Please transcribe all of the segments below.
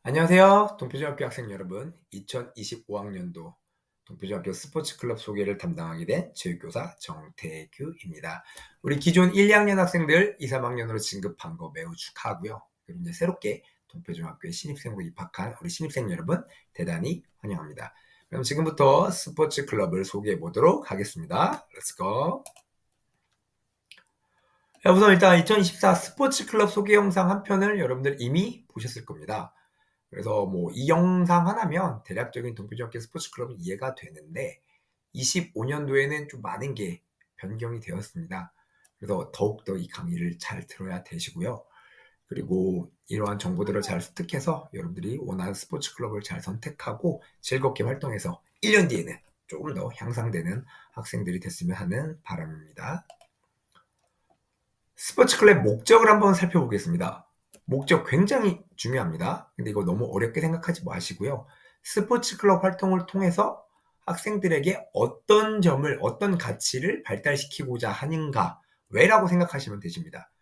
안녕하세요. 동표중학교 학생 여러분. 2025학년도 동표중학교 스포츠클럽 소개를 담당하게 된 체육교사 정태규입니다. 우리 기존 1, 2학년 학생들 2, 3학년으로 진급한 거 매우 축하하고요. 그리고 이제 새롭게 동표중학교에 신입생으로 입학한 우리 신입생 여러분 대단히 환영합니다. 그럼 지금부터 스포츠클럽을 소개해 보도록 하겠습니다. 렛츠고! 우선 일단 2024 스포츠클럽 소개 영상 한 편을 여러분들 이미 보셨을 겁니다. 그래서 뭐 이 영상 하나면 대략적인 동표중학교 스포츠 클럽은 이해가 되는데 25년도에는 좀 많은 게 변경이 되었습니다. 그래서 더욱더 이 강의를 잘 들어야 되시고요. 그리고 이러한 정보들을 잘 습득해서 여러분들이 원하는 스포츠 클럽을 잘 선택하고 즐겁게 활동해서 1년 뒤에는 조금 더 향상되는 학생들이 됐으면 하는 바람입니다. 스포츠 클럽의 목적을 한번 살펴보겠습니다. 목적 굉장히 중요합니다. 근데 이거 너무 어렵게 생각하지 마시고요. 스포츠 클럽 활동을 통해서 학생들에게 어떤 점을, 어떤 가치를 발달시키고자 하는가, 왜라고 생각하시면 되십니다.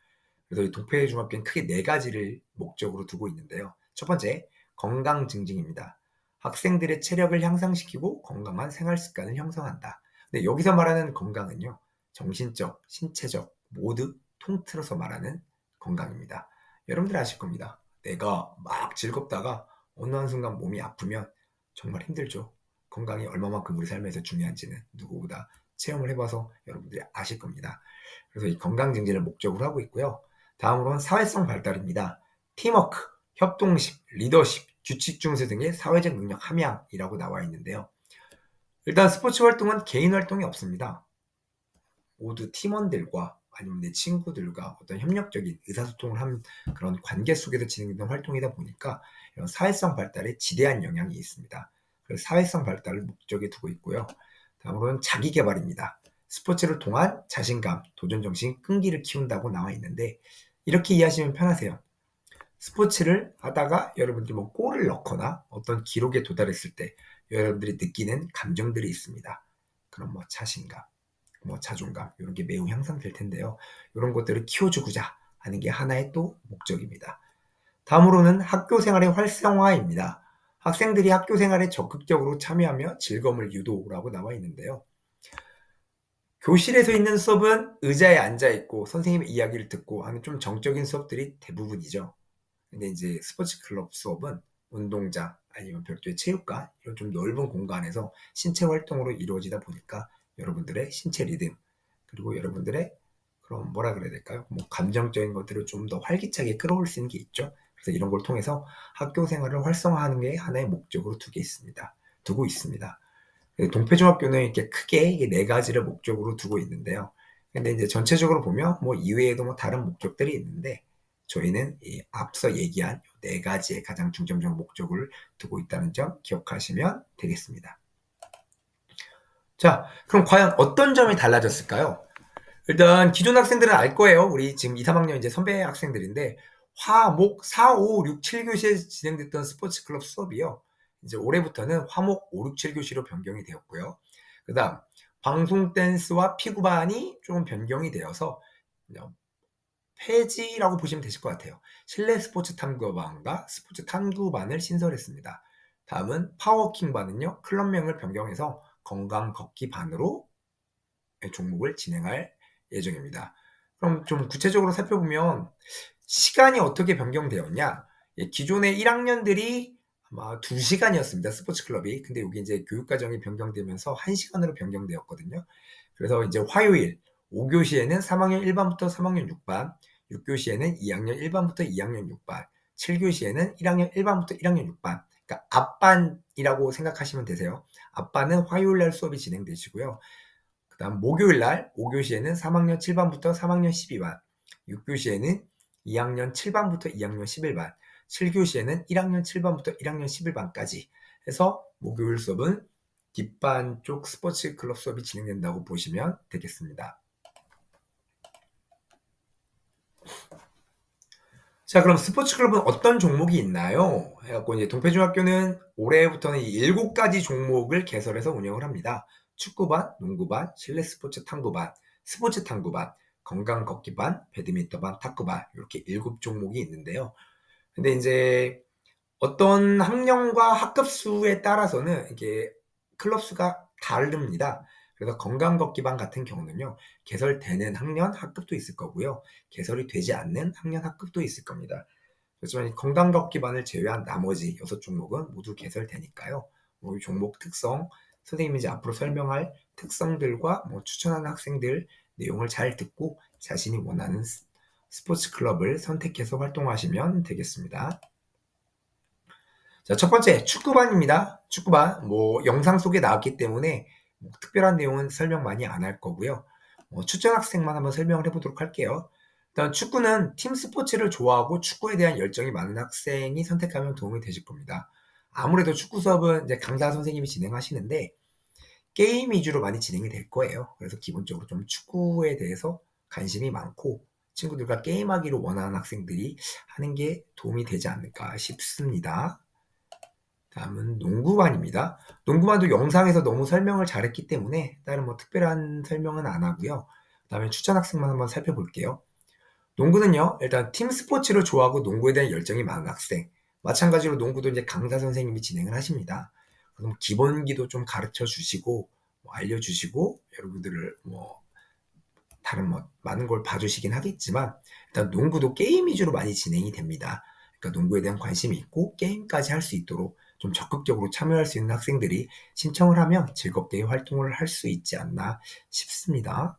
그래서 이 동표중학교는 크게 4가지를 목적으로 두고 있는데요. 첫 번째, 건강 증진입니다. 학생들의 체력을 향상시키고 건강한 생활 습관을 형성한다. 근데 여기서 말하는 건강은요, 정신적, 신체적 모두 통틀어서 말하는 건강입니다. 여러분들 아실 겁니다. 내가 막 즐겁다가 어느 한순간 몸이 아프면 정말 힘들죠. 건강이 얼마만큼 우리 삶에서 중요한지는 누구보다 체험을 해봐서 여러분들이 아실 겁니다. 그래서 이 건강 증진을 목적으로 하고 있고요. 다음으로는 사회성 발달입니다. 팀워크, 협동심, 리더십, 규칙 준수 등의 사회적 능력 함양이라고 나와 있는데요. 일단 스포츠 활동은 개인 활동이 없습니다. 모두 팀원들과 아니면 내 친구들과 어떤 협력적인 의사소통을 하는 그런 관계 속에서 진행되는 활동이다 보니까 이런 사회성 발달에 지대한 영향이 있습니다. 그래서 사회성 발달을 목적에 두고 있고요. 다음으로는 자기개발입니다. 스포츠를 통한 자신감, 도전정신, 끈기를 키운다고 나와 있는데 이렇게 이해하시면 편하세요. 스포츠를 하다가 여러분들이 뭐 골을 넣거나 어떤 기록에 도달했을 때 여러분들이 느끼는 감정들이 있습니다. 그럼 뭐 자신감, 뭐 자존감 이런 게 매우 향상될 텐데요. 이런 것들을 키워주고자 하는 게 하나의 또 목적입니다. 다음으로는 학교 생활의 활성화입니다. 학생들이 학교 생활에 적극적으로 참여하며 즐거움을 유도라고 나와 있는데요. 교실에서 있는 수업은 의자에 앉아 있고 선생님의 이야기를 듣고 하는 좀 정적인 수업들이 대부분이죠. 근데 이제 스포츠 클럽 수업은 운동장 아니면 별도의 체육관 이런 좀 넓은 공간에서 신체 활동으로 이루어지다 보니까 여러분들의 신체 리듬 그리고 여러분들의 그런 뭐라 그래야 될까요? 뭐 감정적인 것들을 좀 더 활기차게 끌어올 수 있는 게 있죠. 그래서 이런 걸 통해서 학교 생활을 활성화하는 게 하나의 목적으로 두고 있습니다. 동표중학교는 이렇게 크게 이게 4가지를 목적으로 두고 있는데요. 근데 이제 전체적으로 보면 뭐 이외에도 뭐 다른 목적들이 있는데 저희는 이 앞서 얘기한 4가지의 가장 중점적 목적을 두고 있다는 점 기억하시면 되겠습니다. 자, 그럼 과연 어떤 점이 달라졌을까요? 일단 기존 학생들은 알 거예요. 우리 지금 2, 3학년 이제 선배 학생들인데 화목 4, 5, 6, 7교시에 진행됐던 스포츠 클럽 수업이요. 이제 올해부터는 화목 5, 6, 7교시로 변경이 되었고요. 그다음 방송 댄스와 피구반이 조금 변경이 되어서 폐지라고 보시면 되실 것 같아요. 실내 스포츠 탐구반과 스포츠 탐구반을 신설했습니다. 다음은 파워워킹반은요. 클럽명을 변경해서 건강 걷기 반으로 종목을 진행할 예정입니다. 그럼 좀 구체적으로 살펴보면 시간이 어떻게 변경되었냐? 기존의 1학년들이 아마 2시간이었습니다. 스포츠 클럽이. 근데 여기 이제 교육과정이 변경되면서 1시간으로 변경되었거든요. 그래서 이제 화요일 5교시에는 3학년 1반부터 3학년 6반, 6교시에는 2학년 1반부터 2학년 6반, 7교시에는 1학년 1반부터 1학년 6반. 그러니까 앞반이라고 생각하시면 되세요. 앞반은 화요일 날 수업이 진행되시고요. 그다음 목요일 날 5교시에는 3학년 7반부터 3학년 12반, 6교시에는 2학년 7반부터 2학년 11반, 7교시에는 1학년 7반부터 1학년 11반까지 해서 목요일 수업은 뒷반 쪽 스포츠 클럽 수업이 진행된다고 보시면 되겠습니다. 자, 그럼 스포츠 클럽은 어떤 종목이 있나요? 해갖고 이제 동표중학교는 올해부터는 7가지 종목을 개설해서 운영을 합니다. 축구반, 농구반, 실내 스포츠 탐구반, 스포츠 탐구반, 건강 걷기반, 배드민턴반, 탁구반 이렇게 7종목이 있는데요. 근데 이제 어떤 학년과 학급 수에 따라서는 이게 클럽 수가 다릅니다. 그래서 건강 걷기반 같은 경우는요, 개설되는 학년, 학급도 있을 거고요, 개설이 되지 않는 학년, 학급도 있을 겁니다. 그렇지만 이 건강 걷기반을 제외한 나머지 6종목은 모두 개설되니까요. 이 종목 특성, 선생님이 이제 앞으로 설명할 특성들과 추천하는 학생들 내용을 잘 듣고 자신이 원하는 스포츠 클럽을 선택해서 활동하시면 되겠습니다. 자, 첫 번째 축구반입니다. 축구반 영상 속에 나왔기 때문에 특별한 내용은 설명 많이 안 할 거고요. 추천 학생만 한번 설명을 해보도록 할게요. 일단 축구는 팀 스포츠를 좋아하고 축구에 대한 열정이 많은 학생이 선택하면 도움이 되실 겁니다. 아무래도 축구 수업은 이제 강사 선생님이 진행하시는데 게임 위주로 많이 진행이 될 거예요. 그래서 기본적으로 좀 축구에 대해서 관심이 많고 친구들과 게임하기를 원하는 학생들이 하는 게 도움이 되지 않을까 싶습니다. 다음은 농구반입니다. 농구반도 영상에서 너무 설명을 잘했기 때문에 다른 특별한 설명은 안 하고요. 다음에 추천 학생만 한번 살펴볼게요. 농구는요, 일단 팀 스포츠를 좋아하고 농구에 대한 열정이 많은 학생. 마찬가지로 농구도 이제 강사 선생님이 진행을 하십니다. 그럼 기본기도 좀 가르쳐 주시고, 알려주시고, 여러분들을 다른 많은 걸 봐주시긴 하겠지만, 일단 농구도 게임 위주로 많이 진행이 됩니다. 그러니까 농구에 대한 관심이 있고, 게임까지 할 수 있도록 좀 적극적으로 참여할 수 있는 학생들이 신청을 하면 즐겁게 활동을 할 수 있지 않나 싶습니다.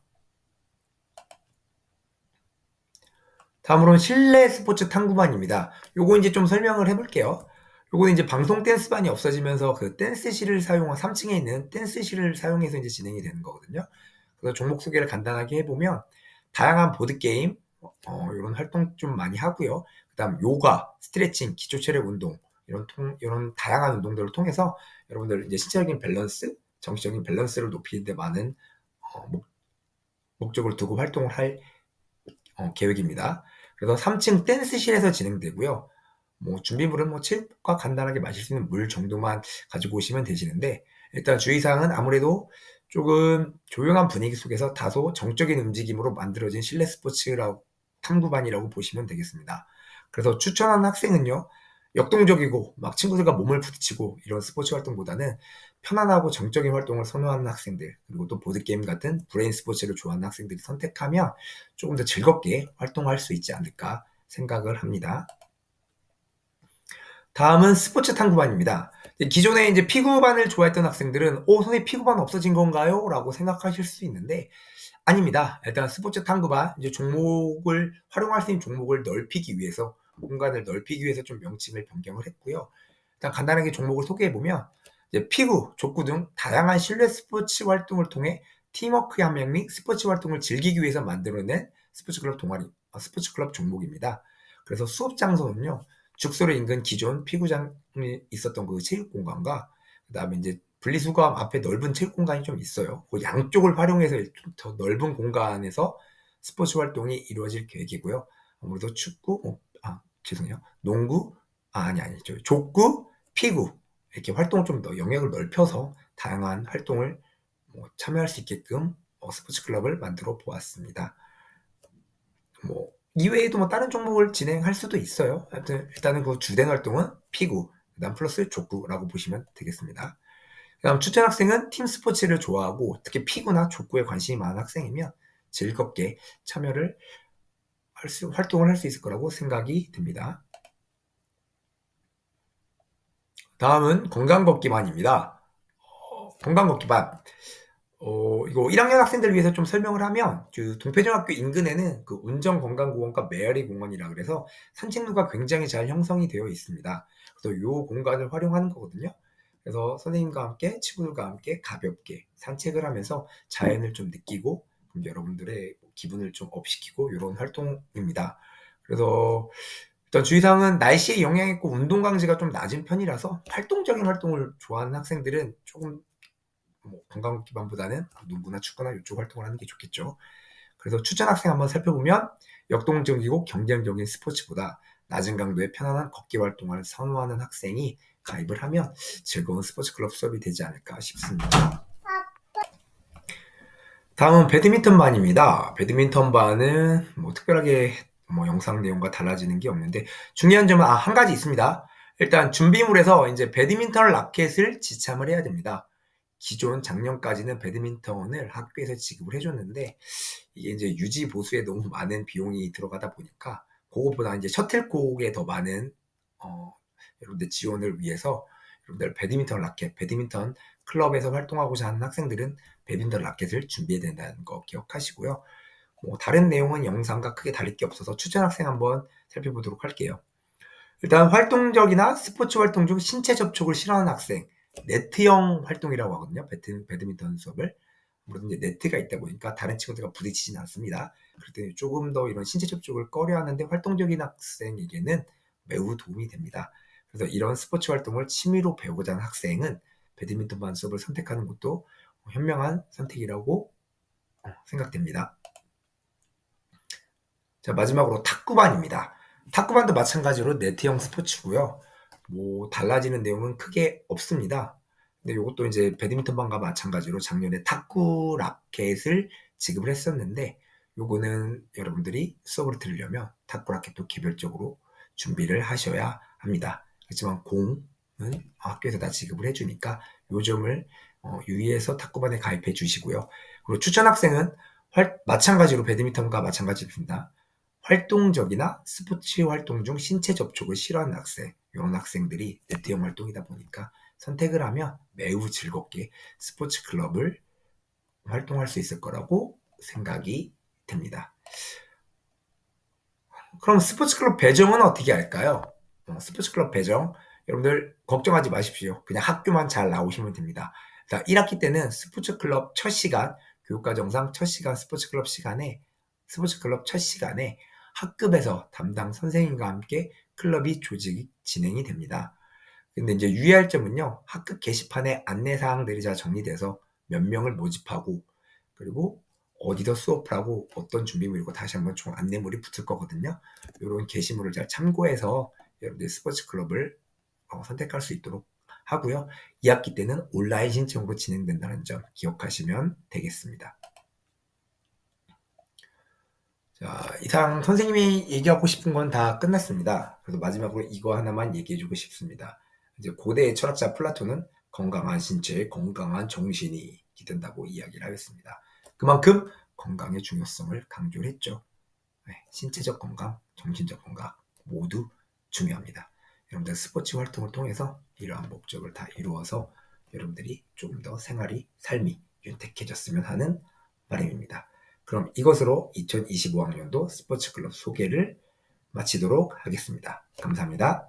다음으로는 실내 스포츠 탐구반입니다. 요거 이제 좀 설명을 해볼게요. 요거는 이제 방송 댄스반이 없어지면서 그 댄스실을 사용한 3층에 있는 댄스실을 사용해서 이제 진행이 되는 거거든요. 그래서 종목 소개를 간단하게 해보면 다양한 보드게임, 이런 활동 좀 많이 하고요. 그 다음 요가, 스트레칭, 기초체력 운동, 이런 다양한 운동들을 통해서 여러분들 이제 신체적인 밸런스, 정신적인 밸런스를 높이는 데 많은 목적을 두고 활동을 할 계획입니다. 그래서 3층 댄스실에서 진행되고요. 준비물은 체육과 간단하게 마실 수 있는 물 정도만 가지고 오시면 되시는데, 일단 주의사항은 아무래도 조금 조용한 분위기 속에서 다소 정적인 움직임으로 만들어진 실내 스포츠라고 탐구반이라고 보시면 되겠습니다. 그래서 추천하는 학생은요, 역동적이고 막 친구들과 몸을 부딪히고 이런 스포츠 활동보다는 편안하고 정적인 활동을 선호하는 학생들, 그리고 또 보드게임 같은 브레인 스포츠를 좋아하는 학생들이 선택하면 조금 더 즐겁게 활동할 수 있지 않을까 생각을 합니다. 다음은 스포츠 탐구반입니다. 기존에 이제 피구반을 좋아했던 학생들은 선생님 피구반 없어진 건가요? 라고 생각하실 수 있는데 아닙니다. 일단 스포츠 탐구반 이제 종목을 활용할 수 있는 종목을 넓히기 위해서 공간을 넓히기 위해서 좀 명칭을 변경을 했고요. 일단 간단하게 종목을 소개해 보면 이제 피구, 족구 등 다양한 실내 스포츠 활동을 통해 팀워크의 함량 및 스포츠 활동을 즐기기 위해서 만들어낸 스포츠 클럽 동아리, 스포츠 클럽 종목입니다. 그래서 수업 장소는요. 죽소를 인근 기존 피구장이 있었던 그 체육 공간과 그다음에 이제 분리수거함 앞에 넓은 체육 공간이 좀 있어요. 그 양쪽을 활용해서 더 넓은 공간에서 스포츠 활동이 이루어질 계획이고요. 아무래도 축구, 죄송해요. 농구, 족구, 피구 이렇게 활동을 좀 더 영역을 넓혀서 다양한 활동을 참여할 수 있게끔 스포츠 클럽을 만들어 보았습니다. 이외에도 다른 종목을 진행할 수도 있어요. 하여튼 일단은 그 주된 활동은 피구, 그다음 플러스 족구라고 보시면 되겠습니다. 그다음 추천 학생은 팀 스포츠를 좋아하고 특히 피구나 족구에 관심이 많은 학생이면 즐겁게 참여를 활동을 할 수 있을 거라고 생각이 듭니다. 다음은 건강 걷기반입니다. 건강 걷기반. 이거 1학년 학생들 위해서 좀 설명을 하면 그 동패중학교 인근에는 그 운정건강공원과 메아리 공원이라 그래서 산책로가 굉장히 잘 형성이 되어 있습니다. 그래서 이 공간을 활용하는 거거든요. 그래서 선생님과 함께 친구들과 함께 가볍게 산책을 하면서 자연을 좀 느끼고 여러분들의 기분을 좀 업시키고 이런 활동입니다. 그래서 일단 주의사항은 날씨에 영향이 있고 운동 강지가 좀 낮은 편이라서 활동적인 활동을 좋아하는 학생들은 조금 건강 기반보다는 농구나 축구나 이쪽 활동을 하는 게 좋겠죠. 그래서 추천 학생 한번 살펴보면 역동적이고 경쟁적인 스포츠보다 낮은 강도의 편안한 걷기 활동을 선호하는 학생이 가입을 하면 즐거운 스포츠 클럽 수업이 되지 않을까 싶습니다. 다음은 배드민턴반입니다. 배드민턴반은 특별하게 영상 내용과 달라지는 게 없는데 중요한 점은 한 가지 있습니다. 일단 준비물에서 이제 배드민턴 라켓을 지참을 해야 됩니다. 기존 작년까지는 배드민턴을 학교에서 지급을 해줬는데 이게 이제 유지 보수에 너무 많은 비용이 들어가다 보니까 그것보다 이제 셔틀콕에 더 많은 여러분들 지원을 위해서 여러분들 배드민턴 라켓, 배드민턴 클럽에서 활동하고자 하는 학생들은 배드민턴 라켓을 준비해야 된다는 거 기억하시고요. 뭐 다른 내용은 영상과 크게 다를 게 없어서 추천 학생 한번 살펴보도록 할게요. 일단 활동적이나 스포츠 활동 중 신체 접촉을 싫어하는 학생, 네트형 활동이라고 하거든요. 배드민턴 수업을. 아무래도 이제 네트가 있다 보니까 다른 친구들과 부딪히진 않습니다. 그럴 때 조금 더 이런 신체 접촉을 꺼려하는데 활동적인 학생에게는 매우 도움이 됩니다. 그래서 이런 스포츠 활동을 취미로 배우고자 하는 학생은 배드민턴반 수업을 선택하는 것도 현명한 선택이라고 생각됩니다. 자, 마지막으로 탁구반입니다. 탁구반도 마찬가지로 네트형 스포츠고요. 뭐 달라지는 내용은 크게 없습니다. 근데 이것도 이제 배드민턴반과 마찬가지로 작년에 탁구 라켓을 지급을 했었는데 요거는 여러분들이 수업을 들으려면 탁구 라켓도 개별적으로 준비를 하셔야 합니다. 그렇지만 공은 학교에서 다 지급을 해주니까 요 점을 유의해서 탁구반에 가입해 주시고요. 그리고 추천 학생은 마찬가지로 배드민턴과 마찬가지입니다. 활동적이나 스포츠 활동 중 신체 접촉을 싫어하는 학생, 이런 학생들이 네트형 활동이다 보니까 선택을 하면 매우 즐겁게 스포츠 클럽을 활동할 수 있을 거라고 생각이 됩니다. 그럼 스포츠 클럽 배정은 어떻게 할까요? 스포츠 클럽 배정, 여러분들 걱정하지 마십시오. 그냥 학교만 잘 나오시면 됩니다. 자, 1학기 때는 스포츠 클럽 첫 시간, 교육과정상 첫 시간 스포츠 클럽 첫 시간에 학급에서 담당 선생님과 함께 클럽이 조직이 진행이 됩니다. 근데 이제 유의할 점은요, 학급 게시판에 안내사항들이 잘 정리돼서 몇 명을 모집하고, 그리고 어디서 수업을 하고 어떤 준비물이고 다시 한번 총 안내물이 붙을 거거든요. 이런 게시물을 잘 참고해서 여러분들 스포츠 클럽을 선택할 수 있도록 하고요. 2학기 때는 온라인 신청으로 진행된다는 점 기억하시면 되겠습니다. 자, 이상 선생님이 얘기하고 싶은 건 다 끝났습니다. 그래서 마지막으로 이거 하나만 얘기해주고 싶습니다. 이제 고대의 철학자 플라톤은 건강한 신체에 건강한 정신이 기든다고 이야기를 하였습니다. 그만큼 건강의 중요성을 강조를 했죠. 네, 신체적 건강, 정신적 건강 모두 중요합니다. 여러분들 스포츠 활동을 통해서 이러한 목적을 다 이루어서 여러분들이 조금 더 삶이 윤택해졌으면 하는 바람입니다. 그럼 이것으로 2025학년도 스포츠클럽 소개를 마치도록 하겠습니다. 감사합니다.